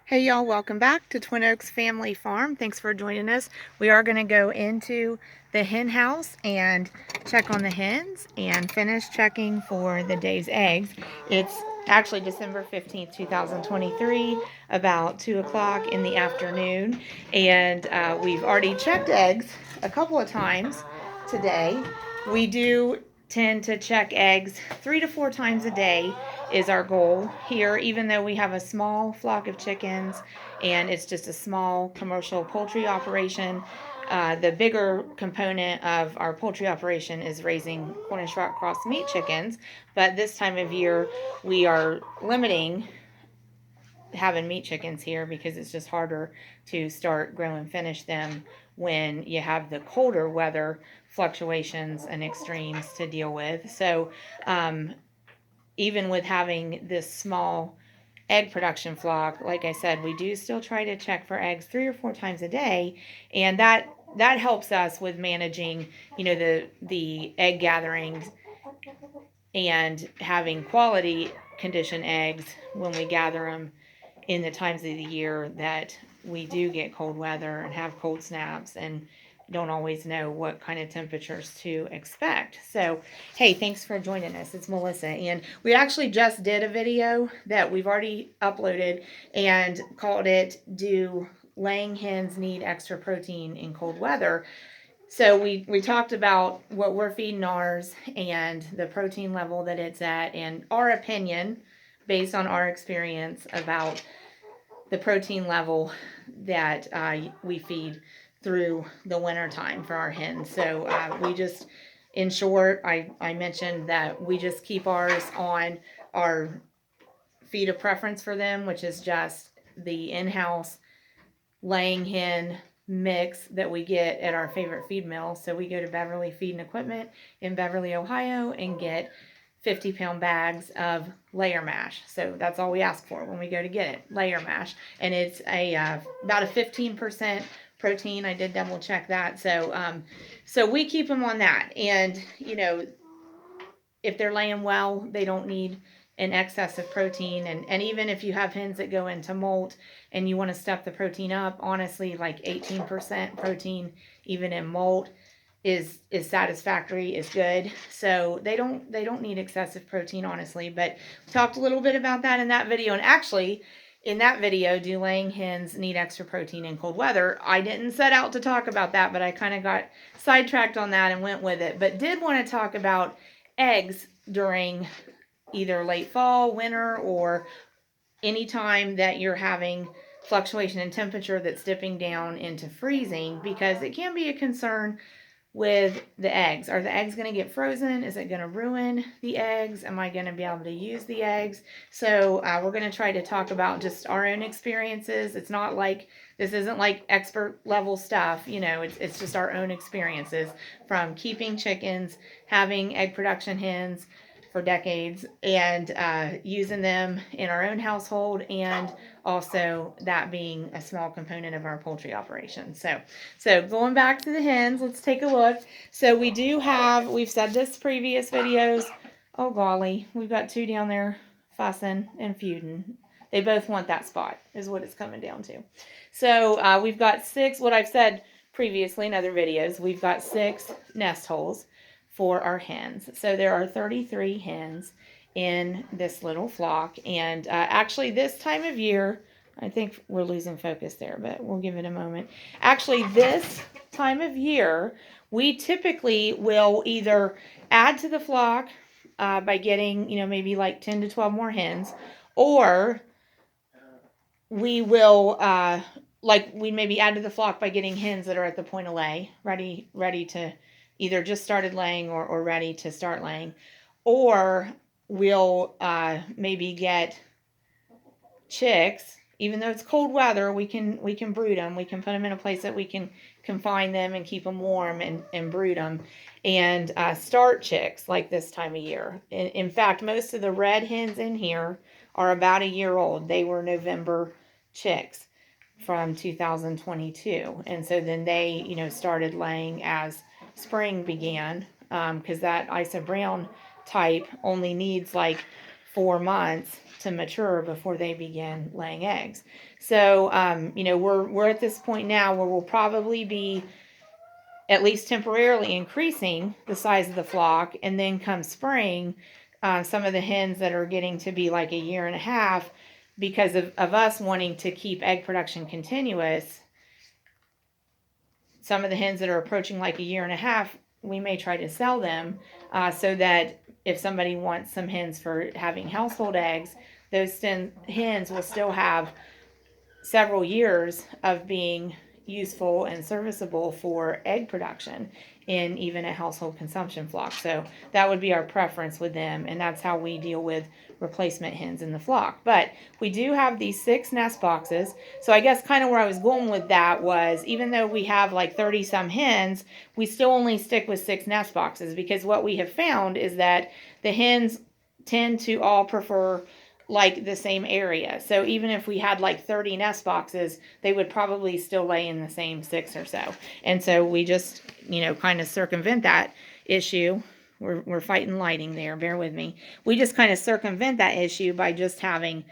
Hey y'all, welcome back to Twin Oaks Family Farm. Thanks for joining us. We are going to go into the hen house and check on the hens and finish checking for the day's eggs. It's actually December 15th, 2023, about 2 o'clock in the afternoon, and we've already checked eggs a couple of times today. We do tend to check eggs 3 to 4 times a day is our goal here, even though we have a small flock of chickens and it's just a small commercial poultry operation. The bigger component of our poultry operation is raising Cornish rock cross meat chickens, but this time of year we are limiting having meat chickens here because it's just harder to start grow and finish them when you have the colder weather fluctuations and extremes to deal with. So even with having this small egg production flock, like I said, we do still try to check for eggs 3 or 4 times a day, and that helps us with managing, the egg gatherings and having quality condition eggs when we gather them in the times of the year that we do get cold weather and have cold snaps and don't always know what kind of temperatures to expect. So, hey, thanks for joining us. It's Melissa, and we actually just did a video that we've already uploaded and called it "Do Laying Hens Need Extra Protein in Cold Weather?" So we talked about what we're feeding ours and the protein level that it's at and our opinion based on our experience about the protein level that we feed through the winter time for our hens. So we just, in short, I mentioned that we just keep ours on our feed of preference for them, which is just the in-house laying hen mix that we get at our favorite feed mill. So we go to Beverly Feed and Equipment in Beverly, Ohio, and get 50-pound bags of layer mash. So that's all we ask for when we go to get it, layer mash. And it's about a 15% protein. I did double check that. So we keep them on that. And, if they're laying well, they don't need an excess of protein. And even if you have hens that go into molt and you want to step the protein up, honestly, like 18% protein, even in molt, is satisfactory, is good. So they don't need excessive protein, honestly. But we talked a little bit about that in that video. And actually, in that video, do laying hens need extra protein in cold weather? I didn't set out to talk about that, but I kind of got sidetracked on that and went with it. But did want to talk about eggs during either late fall, winter, or any time that you're having fluctuation in temperature that's dipping down into freezing, because it can be a concern with the eggs. Are the eggs going to get frozen? Is it going to ruin the eggs? Am I going to be able to use the eggs? So we're going to try to talk about just our own experiences. It's not like, this isn't like expert level stuff, it's just our own experiences from keeping chickens, having egg production hens for decades, and using them in our own household, and also that being a small component of our poultry operation. So going back to the hens, let's take a look. So we do have, we've said this previous videos, oh golly, we've got 2 down there fussing and feuding. They both want that spot, is what it's coming down to. So we've got 6, what I've said previously in other videos, we've got 6 nest holes for our hens. So there are 33 hens in this little flock. And actually this time of year, I think we're losing focus there, but we'll give it a moment. Actually, this time of year, we typically will either add to the flock by getting, maybe like 10 to 12 more hens, or we will, we maybe add to the flock by getting hens that are at the point of lay, ready to either just started laying or ready to start laying. Or we'll maybe get chicks. Even though it's cold weather, we can brood them. We can put them in a place that we can confine them and keep them warm and brood them and start chicks like this time of year. In fact, most of the red hens in here are about a year old. They were November chicks from 2022. And so then they, started laying as spring began, because that Isa Brown type only needs like 4 months to mature before they begin laying eggs. So, we're at this point now where we'll probably be at least temporarily increasing the size of the flock, and then come spring, some of the hens that are getting to be like a year and a half, because of us wanting to keep egg production continuous, some of the hens that are approaching like a year and a half, we may try to sell them, so that if somebody wants some hens for having household eggs, those hens will still have several years of being useful and serviceable for egg production in even a household consumption flock. So that would be our preference with them, and that's how we deal with replacement hens in the flock. But we do have these 6 nest boxes. So I guess kind of where I was going with that was, even though we have like 30 some hens, we still only stick with 6 nest boxes, because what we have found is that the hens tend to all prefer like the same area. So even if we had like 30 nest boxes, they would probably still lay in the same 6 or so. And so we just, kind of circumvent that issue. We're fighting lighting there, bear with me. We just kind of circumvent that issue by just having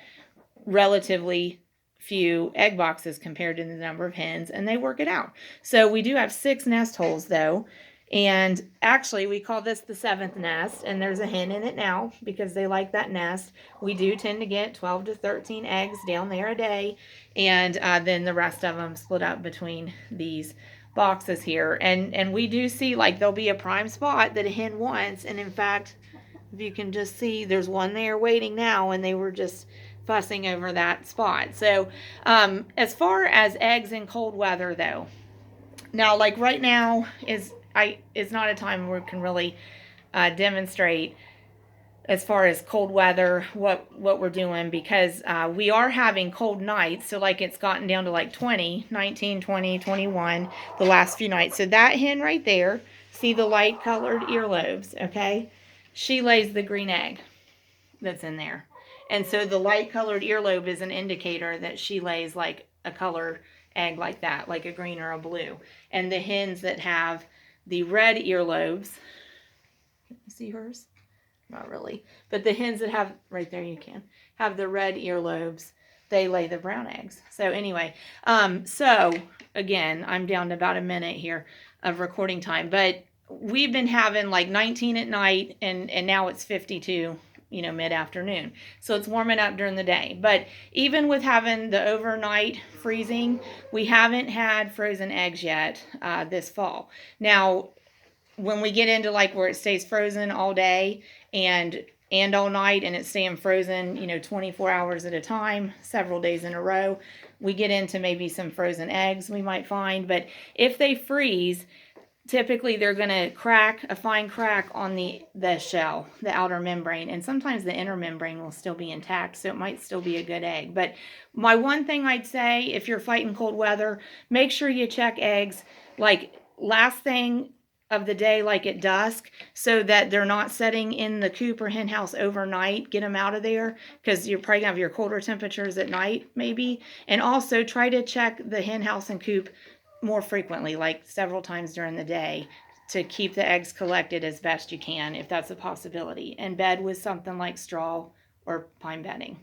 relatively few egg boxes compared to the number of hens, and they work it out. So we do have 6 nest holes though. And actually, we call this the 7th nest, and there's a hen in it now because they like that nest. We do tend to get 12 to 13 eggs down there a day, and then the rest of them split up between these boxes here. And we do see like there'll be a prime spot that a hen wants, and in fact, if you can just see, there's one there waiting now, and they were just fussing over that spot. So as far as eggs in cold weather though, now like right now is not a time where we can really demonstrate as far as cold weather what we're doing, because we are having cold nights. So like it's gotten down to like 20, 19, 20, 21 the last few nights. So that hen right there, see the light colored earlobes, okay? She lays the green egg that's in there. And so the light colored earlobe is an indicator that she lays like a color egg like that, like a green or a blue. And the hens that have the red earlobes, can you see hers? Not really. But the hens that have, right there you can, have the red earlobes, they lay the brown eggs. So anyway, so again, I'm down to about a minute here of recording time. But we've been having like 19 at night, and now it's 52, mid-afternoon. So it's warming up during the day. But even with having the overnight freezing, we haven't had frozen eggs yet this fall. Now, when we get into like where it stays frozen all day and all night, and it's staying frozen, 24 hours at a time, several days in a row, we get into maybe some frozen eggs we might find. But if they freeze, typically they're going to crack a fine crack on the shell, the outer membrane, and sometimes the inner membrane will still be intact, so it might still be a good egg. But my one thing I'd say, if you're fighting cold weather, make sure you check eggs like last thing of the day, like at dusk, so that they're not setting in the coop or hen house overnight. Get them out of there, because you're probably going to have your colder temperatures at night maybe. And also try to check the hen house and coop more frequently, like several times during the day, to keep the eggs collected as best you can, if that's a possibility, and bed with something like straw or pine bedding.